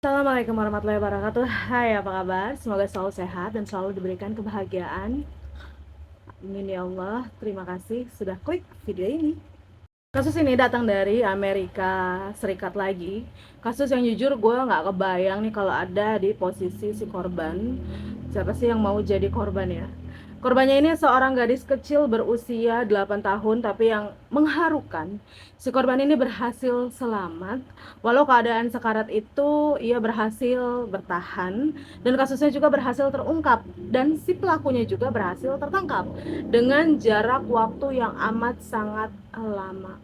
Assalamualaikum warahmatullahi wabarakatuh. Hai, apa kabar? Semoga selalu sehat dan selalu diberikan kebahagiaan. Amin ya Allah. Terima kasih sudah klik video ini. Kasus ini datang dari Amerika Serikat lagi. Kasus yang jujur gue nggak kebayang nih kalau ada di posisi si korban. Siapa sih yang mau jadi korban ya? Korbannya ini seorang gadis kecil berusia 8 tahun tapi yang mengharukan. Si korban ini berhasil selamat. Walau keadaan sekarat itu ia berhasil bertahan dan kasusnya juga berhasil terungkap dan si pelakunya juga berhasil tertangkap dengan jarak waktu yang amat sangat lama.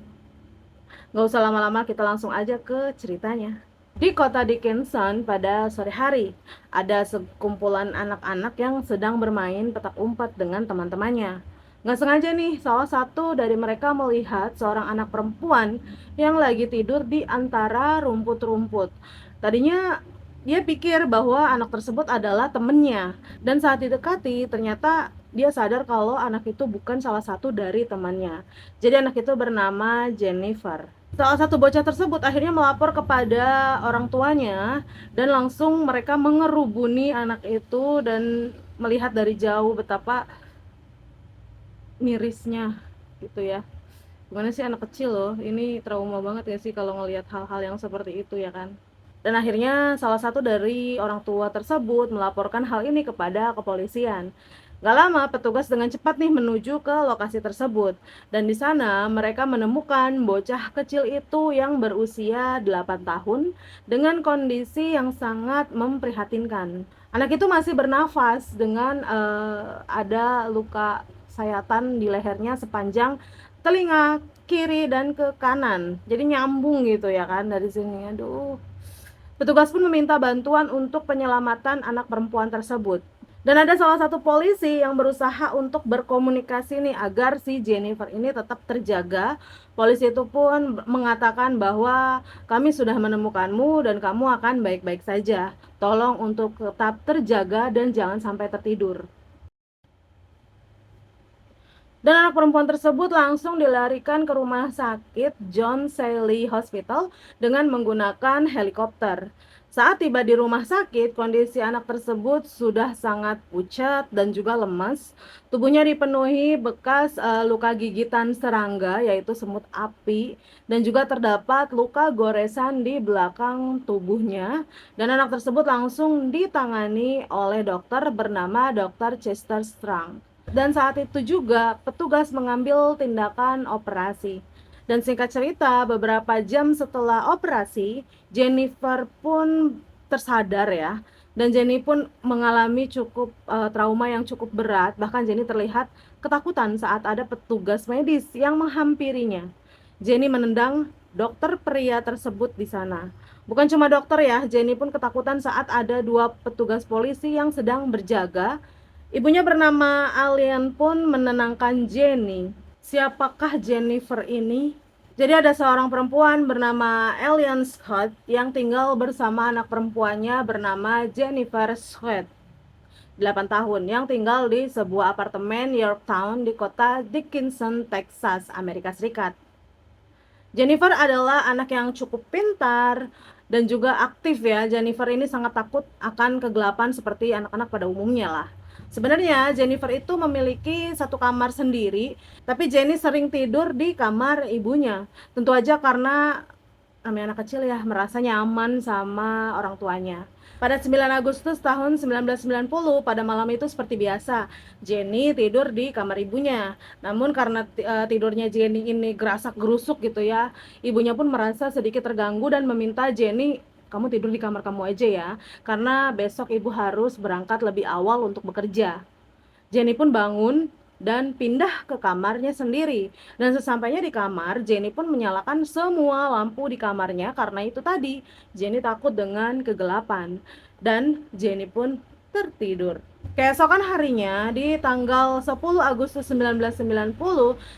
Nggak usah lama-lama, kita langsung aja ke ceritanya. Di kota Dickinson pada sore hari, ada sekumpulan anak-anak yang sedang bermain petak umpet dengan teman-temannya. Nggak sengaja nih, salah satu dari mereka melihat seorang anak perempuan yang lagi tidur di antara rumput-rumput. Tadinya dia pikir bahwa anak tersebut adalah temennya, dan saat didekati ternyata dia sadar kalau anak itu bukan salah satu dari temannya. Jadi anak itu bernama Jennifer. Salah satu bocah tersebut akhirnya melapor kepada orang tuanya dan langsung mereka mengerubuni anak itu dan melihat dari jauh betapa mirisnya gitu ya. Gimana sih anak kecil loh, ini trauma banget ya sih kalau ngelihat hal-hal yang seperti itu ya kan. Dan akhirnya salah satu dari orang tua tersebut melaporkan hal ini kepada kepolisian. Gak lama petugas dengan cepat nih menuju ke lokasi tersebut. Dan di sana mereka menemukan bocah kecil itu yang berusia 8 tahun dengan kondisi yang sangat memprihatinkan. Anak itu masih bernafas dengan ada luka sayatan di lehernya sepanjang telinga kiri dan ke kanan. Jadi nyambung gitu ya kan dari sini. Aduh. Petugas pun meminta bantuan untuk penyelamatan anak perempuan tersebut. Dan ada salah satu polisi yang berusaha untuk berkomunikasi nih agar si Jennifer ini tetap terjaga. Polisi itu pun mengatakan bahwa kami sudah menemukanmu dan kamu akan baik-baik saja. Tolong untuk tetap terjaga dan jangan sampai tertidur. Dan anak perempuan tersebut langsung dilarikan ke rumah sakit John Salley Hospital dengan menggunakan helikopter. Saat tiba di rumah sakit, kondisi anak tersebut sudah sangat pucat dan juga lemas. Tubuhnya dipenuhi bekas luka gigitan serangga, yaitu semut api, dan juga terdapat luka goresan di belakang tubuhnya. Dan anak tersebut langsung ditangani oleh dokter bernama Dr. Chester Strang. Dan saat itu juga petugas mengambil tindakan operasi. Dan singkat cerita, beberapa jam setelah operasi, Jennifer pun tersadar ya. Dan Jenny pun mengalami trauma yang cukup berat. Bahkan Jenny terlihat ketakutan saat ada petugas medis yang menghampirinya. Jenny menendang dokter pria tersebut di sana. Bukan cuma dokter ya, Jenny pun ketakutan saat ada dua petugas polisi yang sedang berjaga. Ibunya bernama Alien pun menenangkan Jenny. Siapakah Jennifer ini? Jadi ada seorang perempuan bernama Alien Scott yang tinggal bersama anak perempuannya bernama Jennifer Scott, 8 tahun, yang tinggal di sebuah apartemen Yorktown di kota Dickinson, Texas, Amerika Serikat. Jennifer adalah anak yang cukup pintar dan juga aktif ya. Jennifer ini sangat takut akan kegelapan seperti anak-anak pada umumnya lah. Sebenarnya Jennifer itu memiliki satu kamar sendiri, tapi Jenny sering tidur di kamar ibunya. Tentu aja karena namanya anak kecil ya, merasa nyaman sama orang tuanya. Pada 9 Agustus tahun 1990, pada malam itu seperti biasa, Jenny tidur di kamar ibunya. Namun karena tidurnya Jenny ini gerasak-gerusuk gitu ya, ibunya pun merasa sedikit terganggu dan meminta Jenny, kamu tidur di kamar kamu aja ya, karena besok ibu harus berangkat lebih awal untuk bekerja. Jenny pun bangun dan pindah ke kamarnya sendiri. Dan sesampainya di kamar, Jenny pun menyalakan semua lampu di kamarnya karena itu tadi, Jenny takut dengan kegelapan. Dan Jenny pun tertidur. Keesokan harinya, di tanggal 10 Agustus 1990,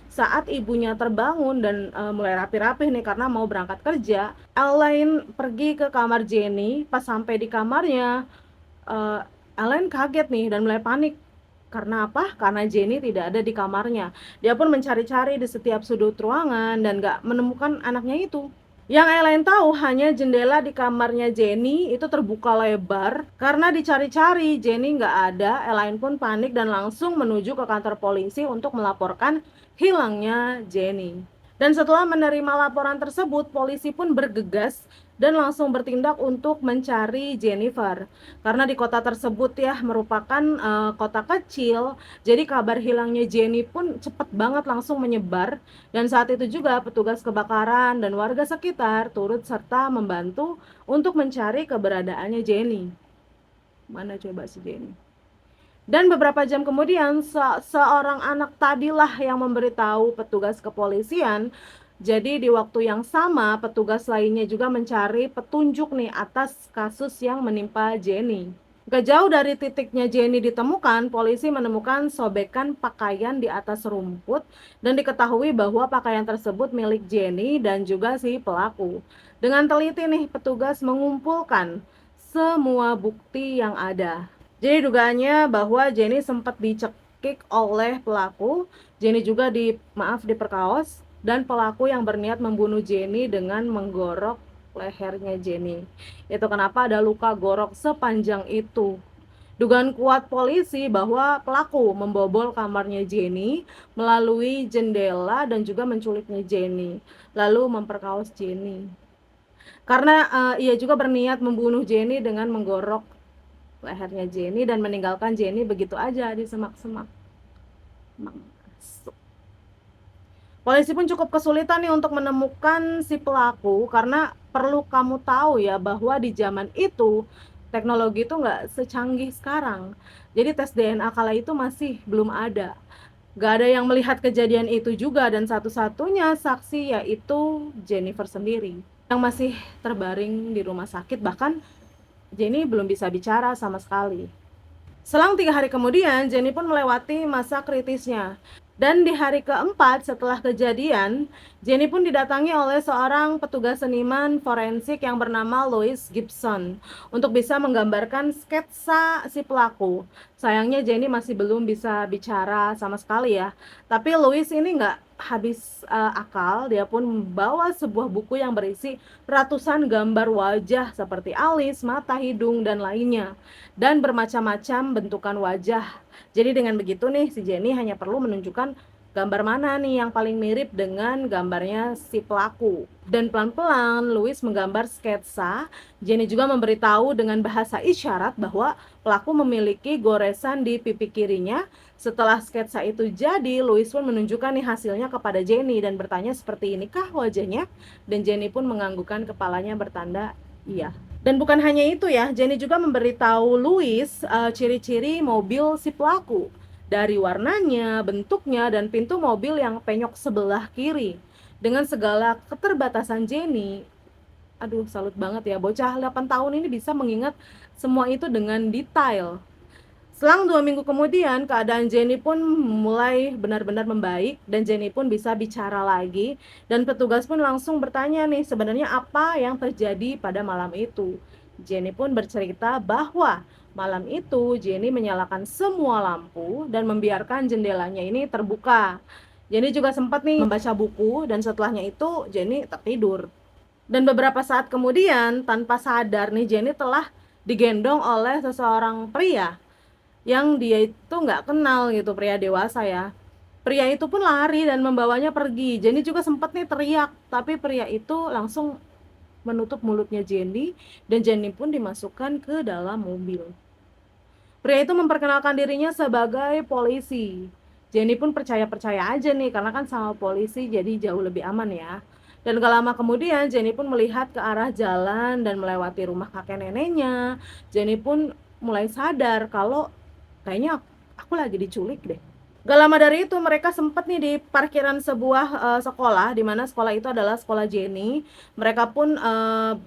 saat ibunya terbangun dan mulai rapi-rapi nih karena mau berangkat kerja, Elaine pergi ke kamar Jenny. Pas sampai di kamarnya, uh, Elaine kaget nih dan mulai panik. Karena apa? Karena Jenny tidak ada di kamarnya. Dia pun mencari-cari di setiap sudut ruangan dan gak menemukan anaknya itu. Yang Elaine tahu hanya jendela di kamarnya Jenny itu terbuka lebar. Karena dicari-cari Jenny nggak ada, Elaine pun panik dan langsung menuju ke kantor polisi untuk melaporkan hilangnya Jenny. Dan setelah menerima laporan tersebut, polisi pun bergegas dan langsung bertindak untuk mencari Jennifer. Karena di kota tersebut ya merupakan kota kecil, jadi kabar hilangnya Jenny pun cepet banget langsung menyebar. Dan saat itu juga petugas kebakaran dan warga sekitar turut serta membantu untuk mencari keberadaannya Jenny. Mana coba si Jenny? Dan beberapa jam kemudian seorang anak tadilah yang memberitahu petugas kepolisian. Jadi di waktu yang sama petugas lainnya juga mencari petunjuk nih atas kasus yang menimpa Jenny. Gak jauh dari titiknya Jenny ditemukan, polisi menemukan sobekan pakaian di atas rumput dan diketahui bahwa pakaian tersebut milik Jenny dan juga si pelaku. Dengan teliti nih petugas mengumpulkan semua bukti yang ada. Jadi dugaannya bahwa Jenny sempat dicekik oleh pelaku, Jenny juga diperkaos dan pelaku yang berniat membunuh Jenny dengan menggorok lehernya Jenny. Itu kenapa ada luka gorok sepanjang itu. Dugaan kuat polisi bahwa pelaku membobol kamarnya Jenny melalui jendela dan juga menculiknya Jenny, lalu memperkaos Jenny. Karena ia juga berniat membunuh Jenny dengan menggorok lehernya Jenny dan meninggalkan Jenny begitu aja di semak-semak. Polisi pun cukup kesulitan nih untuk menemukan si pelaku karena perlu kamu tahu ya bahwa di zaman itu teknologi itu nggak secanggih sekarang. Jadi tes DNA kala itu masih belum ada. Nggak ada yang melihat kejadian itu juga dan satu-satunya saksi yaitu Jennifer sendiri yang masih terbaring di rumah sakit, bahkan Jenny belum bisa bicara sama sekali. Selang 3 hari kemudian, Jenny pun melewati masa kritisnya. Dan di hari keempat setelah kejadian, Jenny pun didatangi oleh seorang petugas seniman forensik yang bernama Louis Gibson untuk bisa menggambarkan sketsa si pelaku. Sayangnya Jenny masih belum bisa bicara sama sekali ya. Tapi Louis ini nggak habis akal, dia pun membawa sebuah buku yang berisi ratusan gambar wajah seperti alis, mata, hidung, dan lainnya. Dan bermacam-macam bentukan wajah. Jadi dengan begitu nih si Jenny hanya perlu menunjukkan gambar mana nih yang paling mirip dengan gambarnya si pelaku. Dan pelan-pelan Louis menggambar sketsa. Jenny juga memberitahu dengan bahasa isyarat bahwa pelaku memiliki goresan di pipi kirinya. Setelah sketsa itu jadi, Louis pun menunjukkan nih hasilnya kepada Jenny dan bertanya seperti inikah wajahnya? Dan Jenny pun menganggukkan kepalanya bertanda iya. Dan bukan hanya itu ya, Jenny juga memberitahu Louis ciri-ciri mobil si pelaku. Dari warnanya, bentuknya, dan pintu mobil yang penyok sebelah kiri. Dengan segala keterbatasan Jenny, aduh salut banget ya, bocah 8 tahun ini bisa mengingat semua itu dengan detail. Selang 2 minggu kemudian, keadaan Jenny pun mulai benar-benar membaik dan Jenny pun bisa bicara lagi. Dan petugas pun langsung bertanya nih, sebenarnya apa yang terjadi pada malam itu. Jenny pun bercerita bahwa malam itu Jenny menyalakan semua lampu dan membiarkan jendelanya ini terbuka. Jenny juga sempat nih membaca buku dan setelahnya itu Jenny tertidur. Dan beberapa saat kemudian, tanpa sadar nih Jenny telah digendong oleh seseorang pria yang dia itu nggak kenal gitu, pria dewasa ya. Pria itu pun lari dan membawanya pergi. Jenny juga sempat nih teriak, tapi pria itu langsung menutup mulutnya Jenny dan Jenny pun dimasukkan ke dalam mobil. Pria itu memperkenalkan dirinya sebagai polisi. Jenny pun percaya-percaya aja nih karena kan sama polisi jadi jauh lebih aman ya. Dan gak lama kemudian Jenny pun melihat ke arah jalan dan melewati rumah kakek neneknya. Jenny pun mulai sadar kalau kayaknya aku lagi diculik deh. Gak lama dari itu mereka sempat nih di parkiran sebuah sekolah, di mana sekolah itu adalah sekolah Jenny. Mereka pun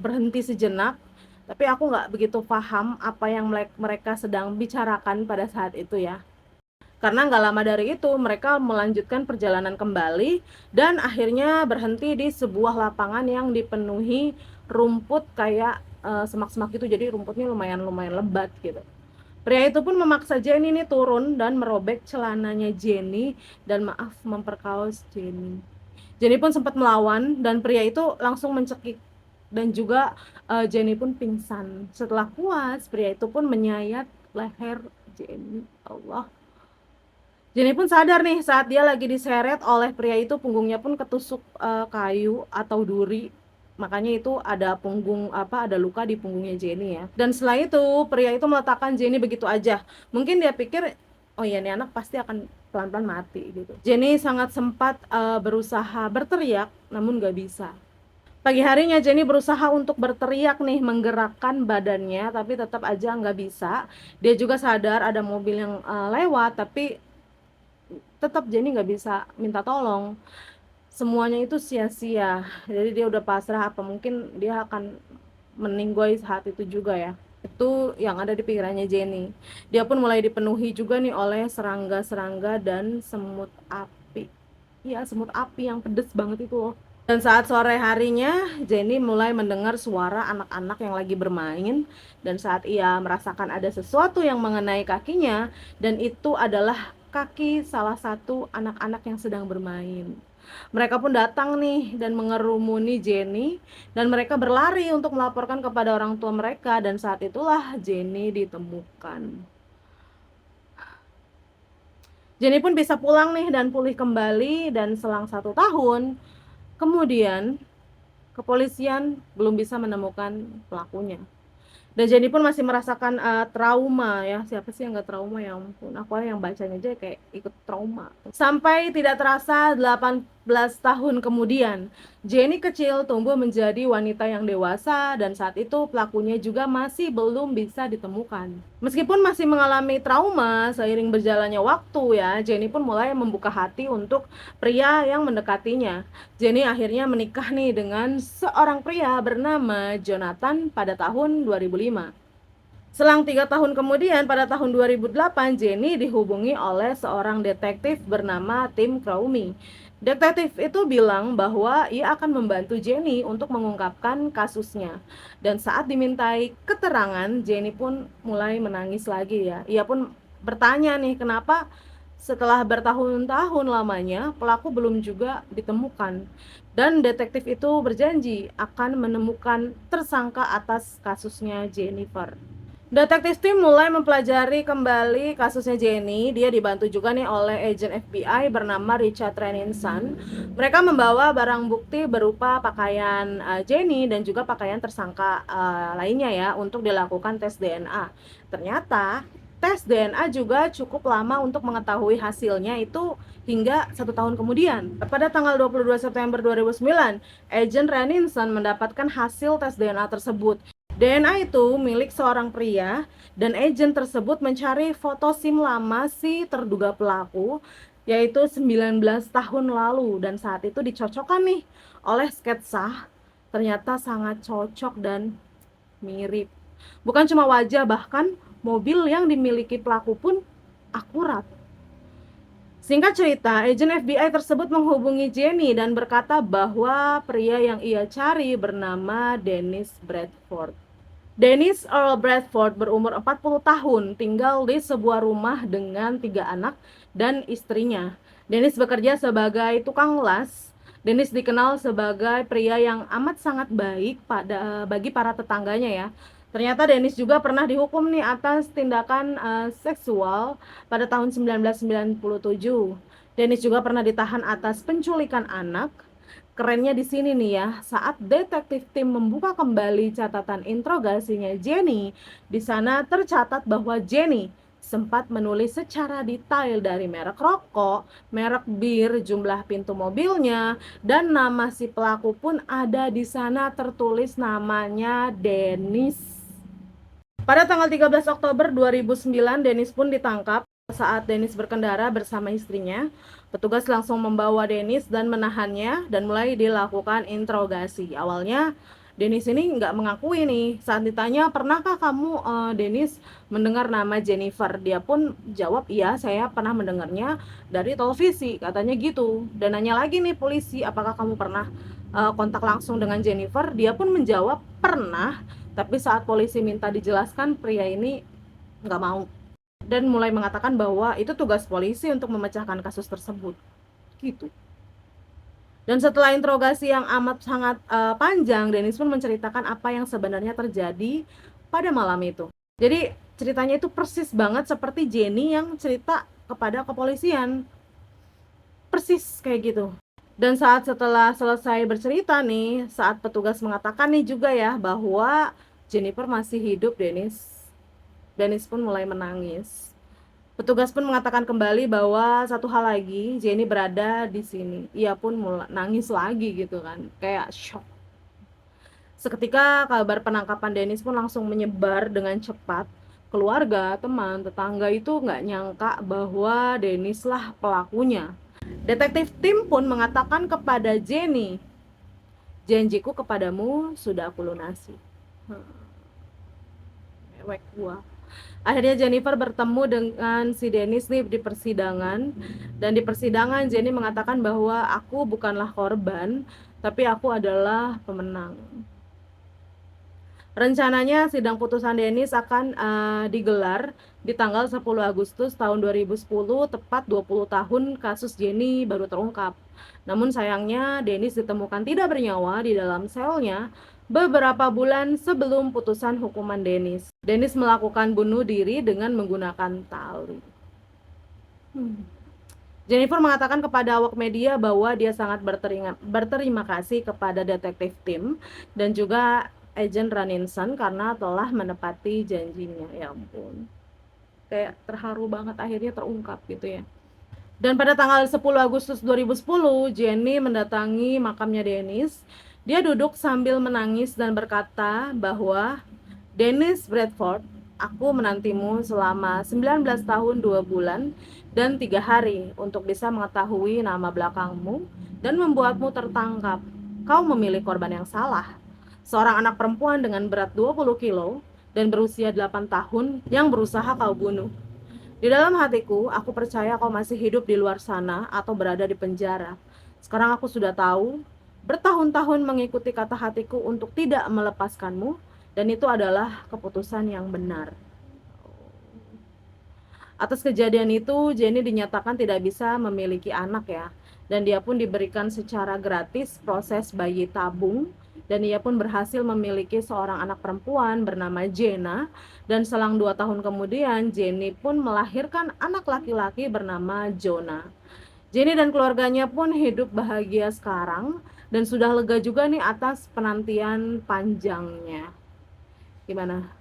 berhenti sejenak, tapi aku nggak begitu paham apa yang mereka sedang bicarakan pada saat itu ya. Karena nggak lama dari itu mereka melanjutkan perjalanan kembali dan akhirnya berhenti di sebuah lapangan yang dipenuhi rumput kayak semak-semak itu, jadi rumputnya lumayan lebat gitu. Pria itu pun memaksa Jenny nih turun dan merobek celananya Jenny dan memperkaos Jenny. Jenny pun sempat melawan dan pria itu langsung mencekik dan juga Jenny pun pingsan. Setelah puas, pria itu pun menyayat leher Jenny. Allah. Jenny pun sadar nih saat dia lagi diseret oleh pria itu, punggungnya pun ketusuk kayu atau duri. Makanya itu ada ada luka di punggungnya Jenny ya. Dan setelah itu pria itu meletakkan Jenny begitu aja. Mungkin dia pikir, oh ya nih anak pasti akan pelan-pelan mati gitu. Jenny sangat sempat berusaha berteriak namun gak bisa. Pagi harinya Jenny berusaha untuk berteriak nih, menggerakkan badannya, tapi tetap aja nggak bisa. Dia juga sadar ada mobil yang lewat, tapi tetap Jenny nggak bisa minta tolong. Semuanya itu sia-sia. Jadi dia udah pasrah, apa mungkin dia akan meninggoy saat itu juga ya. Itu yang ada di pikirannya Jenny. Dia pun mulai dipenuhi juga nih oleh serangga-serangga dan semut api. Iya, semut api yang pedes banget itu loh. Dan saat sore harinya, Jenny mulai mendengar suara anak-anak yang lagi bermain. Dan saat ia merasakan ada sesuatu yang mengenai kakinya, dan itu adalah kaki salah satu anak-anak yang sedang bermain. Mereka pun datang nih dan mengerumuni Jenny, dan mereka berlari untuk melaporkan kepada orang tua mereka. Dan saat itulah Jenny ditemukan. Jenny pun bisa pulang nih dan pulih kembali, dan selang 1 tahun kemudian kepolisian belum bisa menemukan pelakunya. Dan Jenny pun masih merasakan trauma ya. Siapa sih yang gak trauma, ya ampun. Aku yang bacanya aja kayak ikut trauma. Sampai tidak terasa 18 tahun kemudian, Jenny kecil tumbuh menjadi wanita yang dewasa, dan saat itu pelakunya juga masih belum bisa ditemukan. Meskipun masih mengalami trauma, seiring berjalannya waktu ya, Jenny pun mulai membuka hati untuk pria yang mendekatinya. Jenny akhirnya menikah nih dengan seorang pria bernama Jonathan pada tahun 2005. Selang 3 tahun kemudian, pada tahun 2008, Jenny dihubungi oleh seorang detektif bernama Tim Crowley. Detektif itu bilang bahwa ia akan membantu Jenny untuk mengungkapkan kasusnya. Dan saat dimintai keterangan, Jenny pun mulai menangis lagi ya. Ia pun bertanya nih, kenapa setelah bertahun-tahun lamanya pelaku belum juga ditemukan. Dan detektif itu berjanji akan menemukan tersangka atas kasusnya Jennifer. Detektif Tim mulai mempelajari kembali kasusnya Jenny. Dia dibantu juga nih oleh agen FBI bernama Richard Reninson. Mereka membawa barang bukti berupa pakaian Jenny dan juga pakaian tersangka lainnya ya, untuk dilakukan tes DNA. Ternyata tes DNA juga cukup lama untuk mengetahui hasilnya, itu hingga 1 tahun kemudian. Pada tanggal 22 September 2009, agen Reninson mendapatkan hasil tes DNA tersebut. DNA itu milik seorang pria, dan agen tersebut mencari foto SIM lama si terduga pelaku, yaitu 19 tahun lalu, dan saat itu dicocokkan nih oleh sketsa. Ternyata sangat cocok dan mirip. Bukan cuma wajah, bahkan mobil yang dimiliki pelaku pun akurat. Singkat cerita, agen FBI tersebut menghubungi Jenny dan berkata bahwa pria yang ia cari bernama Dennis Bradford. Dennis Earl Bradford berumur 40 tahun, tinggal di sebuah rumah dengan 3 anak dan istrinya. Dennis bekerja sebagai tukang las. Dennis dikenal sebagai pria yang amat sangat baik bagi para tetangganya ya. Ternyata Dennis juga pernah dihukum nih atas tindakan seksual pada tahun 1997. Dennis juga pernah ditahan atas penculikan anak. Kerennya di sini nih ya, saat detektif Tim membuka kembali catatan interogasinya Jenny, di sana tercatat bahwa Jenny sempat menulis secara detail dari merek rokok, merek bir, jumlah pintu mobilnya, dan nama si pelaku pun ada di sana, tertulis namanya Dennis. Pada tanggal 13 Oktober 2009, Dennis pun ditangkap. Saat Dennis berkendara bersama istrinya, petugas langsung membawa Dennis dan menahannya dan mulai dilakukan interogasi. Awalnya Dennis ini nggak mengakui nih. Saat ditanya, pernahkah kamu Dennis mendengar nama Jennifer? Dia pun jawab, iya saya pernah mendengarnya dari televisi, katanya gitu. Dan nanya lagi nih polisi, apakah kamu pernah kontak langsung dengan Jennifer? Dia pun menjawab pernah, tapi saat polisi minta dijelaskan, pria ini nggak mau dan mulai mengatakan bahwa itu tugas polisi untuk memecahkan kasus tersebut. Gitu. Dan setelah interogasi yang amat sangat panjang, Dennis pun menceritakan apa yang sebenarnya terjadi pada malam itu. Jadi ceritanya itu persis banget seperti Jenny yang cerita kepada kepolisian, persis kayak gitu. Dan setelah selesai bercerita nih, saat petugas mengatakan nih juga ya bahwa Jennifer masih hidup, Dennis pun mulai menangis. Petugas pun mengatakan kembali bahwa satu hal lagi, Jenny berada di sini. Ia pun mulai nangis lagi gitu kan, kayak shock. Seketika kabar penangkapan Dennis pun langsung menyebar dengan cepat. Keluarga, teman, tetangga itu nggak nyangka bahwa Dennis lah pelakunya. Detektif Tim pun mengatakan kepada Jenny, janjiku kepadamu sudah aku lunasi. Mewek gua. Akhirnya Jennifer bertemu dengan si Dennis nih di persidangan. Dan di persidangan Jenny mengatakan bahwa aku bukanlah korban, tapi aku adalah pemenang. Rencananya sidang putusan Dennis akan digelar di tanggal 10 Agustus tahun 2010, tepat 20 tahun kasus Jenny baru terungkap. Namun sayangnya Dennis ditemukan tidak bernyawa di dalam selnya beberapa bulan sebelum putusan hukuman Dennis. Dennis melakukan bunuh diri dengan menggunakan tali. Jennifer mengatakan kepada awak media bahwa dia sangat berterima kasih kepada detektif Tim dan juga Agent Raninson karena telah menepati janjinya. Ya ampun, kayak terharu banget akhirnya terungkap gitu ya. Dan pada tanggal 10 Agustus 2010, Jenny mendatangi makamnya Dennis. Dia duduk sambil menangis dan berkata bahwa Dennis Bradford, aku menantimu selama 19 tahun 2 bulan dan 3 hari untuk bisa mengetahui nama belakangmu dan membuatmu tertangkap. Kau memilih korban yang salah. Seorang anak perempuan dengan berat 20 kilo dan berusia 8 tahun yang berusaha kau bunuh. Di dalam hatiku, aku percaya kau masih hidup di luar sana atau berada di penjara. Sekarang aku sudah tahu, bertahun-tahun mengikuti kata hatiku untuk tidak melepaskanmu, dan itu adalah keputusan yang benar. Atas kejadian itu, Jenny dinyatakan tidak bisa memiliki anak ya. Dan dia pun diberikan secara gratis proses bayi tabung. Dan ia pun berhasil memiliki seorang anak perempuan bernama Jenna. Dan selang 2 tahun kemudian, Jenny pun melahirkan anak laki-laki bernama Jonah. Jenny dan keluarganya pun hidup bahagia sekarang. Dan sudah lega juga nih atas penantian panjangnya. Gimana?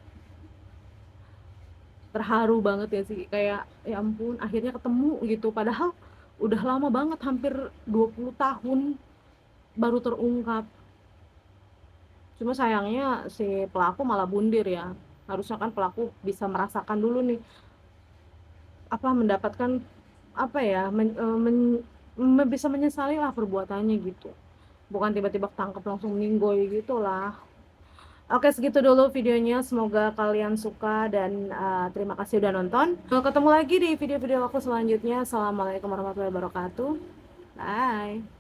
Terharu banget ya sih, kayak ya ampun akhirnya ketemu gitu, padahal udah lama banget, hampir 20 tahun baru terungkap. Cuma sayangnya si pelaku malah bundir ya, harusnya kan pelaku bisa merasakan dulu nih apa mendapatkan apa ya bisa menyesali lah perbuatannya gitu, bukan tiba-tiba tangkap langsung meninggoy gitulah. Oke, segitu dulu videonya. Semoga kalian suka dan terima kasih udah nonton. Ketemu lagi di video-video aku selanjutnya. Assalamualaikum warahmatullahi wabarakatuh. Bye.